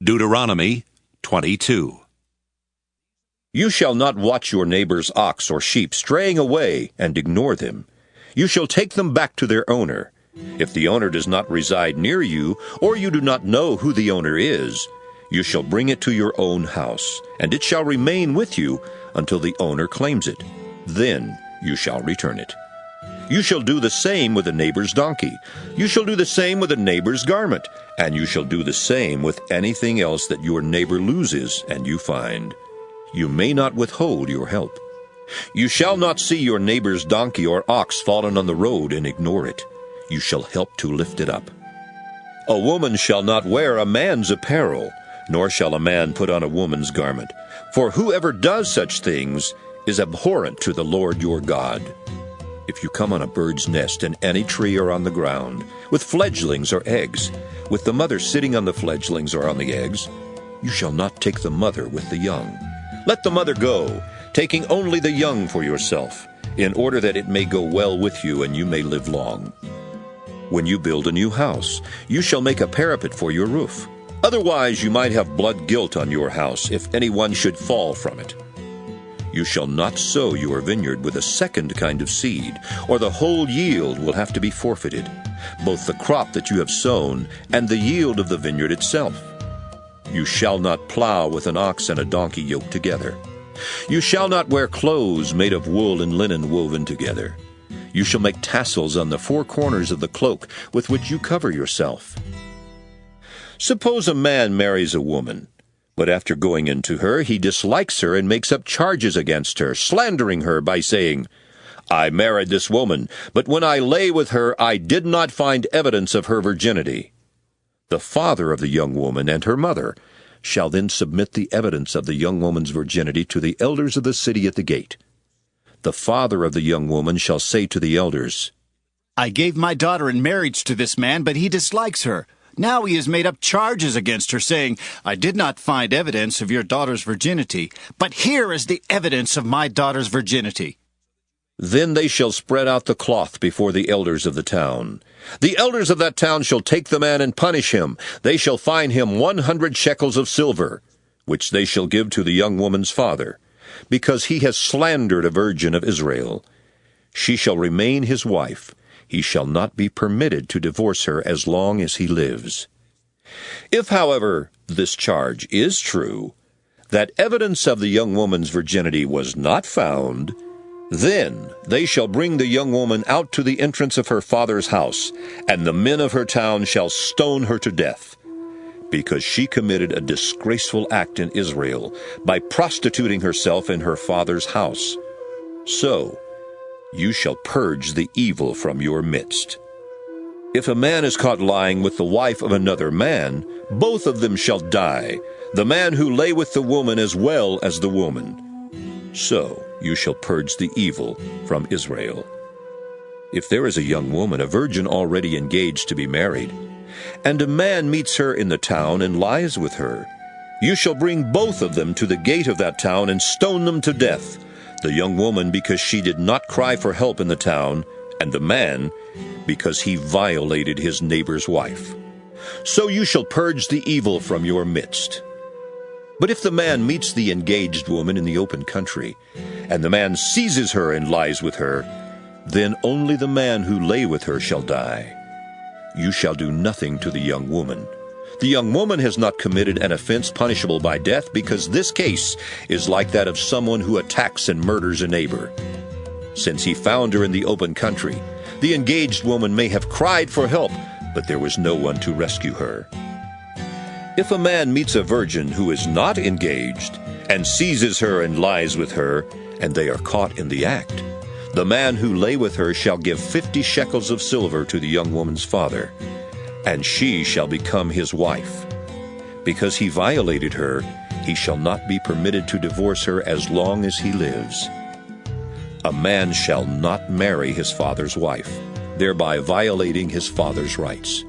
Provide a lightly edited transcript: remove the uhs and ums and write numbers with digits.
Deuteronomy 22. You shall not watch your neighbor's ox or sheep straying away and ignore them. You shall take them back to their owner. If the owner does not reside near you, or you do not know who the owner is, you shall bring it to your own house, and it shall remain with you until the owner claims it. Then you shall return it. You shall do the same with a neighbor's donkey. You shall do the same with a neighbor's garment, and you shall do the same with anything else that your neighbor loses and you find. You may not withhold your help. You shall not see your neighbor's donkey or ox fallen on the road and ignore it. You shall help to lift it up. A woman shall not wear a man's apparel, nor shall a man put on a woman's garment. For whoever does such things is abhorrent to the Lord your God. If you come on a bird's nest in any tree or on the ground, with fledglings or eggs, with the mother sitting on the fledglings or on the eggs, you shall not take the mother with the young. Let the mother go, taking only the young for yourself, in order that it may go well with you and you may live long. When you build a new house, you shall make a parapet for your roof. Otherwise you might have blood guilt on your house if anyone should fall from it. You shall not sow your vineyard with a second kind of seed, or the whole yield will have to be forfeited, both the crop that you have sown and the yield of the vineyard itself. You shall not plow with an ox and a donkey yoked together. You shall not wear clothes made of wool and linen woven together. You shall make tassels on the four corners of the cloak with which you cover yourself. Suppose a man marries a woman, but after going into her, he dislikes her and makes up charges against her, slandering her by saying, I married this woman, but when I lay with her, I did not find evidence of her virginity. The father of the young woman and her mother shall then submit the evidence of the young woman's virginity to the elders of the city at the gate. The father of the young woman shall say to the elders, I gave my daughter in marriage to this man, but he dislikes her. Now he has made up charges against her, saying, I did not find evidence of your daughter's virginity, but here is the evidence of my daughter's virginity. Then they shall spread out the cloth before the elders of the town. The elders of that town shall take the man and punish him. They shall fine him 100 shekels of silver, which they shall give to the young woman's father, because he has slandered a virgin of Israel. She shall remain his wife. He shall not be permitted to divorce her as long as he lives. If, however, this charge is true, that evidence of the young woman's virginity was not found, then they shall bring the young woman out to the entrance of her father's house, and the men of her town shall stone her to death, because she committed a disgraceful act in Israel by prostituting herself in her father's house. So you shall purge the evil from your midst. If a man is caught lying with the wife of another man, both of them shall die, the man who lay with the woman as well as the woman. So you shall purge the evil from Israel. If there is a young woman, a virgin already engaged to be married, and a man meets her in the town and lies with her, you shall bring both of them to the gate of that town and stone them to death, the young woman because she did not cry for help in the town, and the man because he violated his neighbor's wife. So you shall purge the evil from your midst. But if the man meets the engaged woman in the open country, and the man seizes her and lies with her, then only the man who lay with her shall die. You shall do nothing to the young woman. The young woman has not committed an offense punishable by death, because this case is like that of someone who attacks and murders a neighbor. Since he found her in the open country, the engaged woman may have cried for help, but there was no one to rescue her. If a man meets a virgin who is not engaged, and seizes her and lies with her, and they are caught in the act, the man who lay with her shall give 50 shekels of silver to the young woman's father, and she shall become his wife. Because he violated her, he shall not be permitted to divorce her as long as he lives. A man shall not marry his father's wife, thereby violating his father's rights.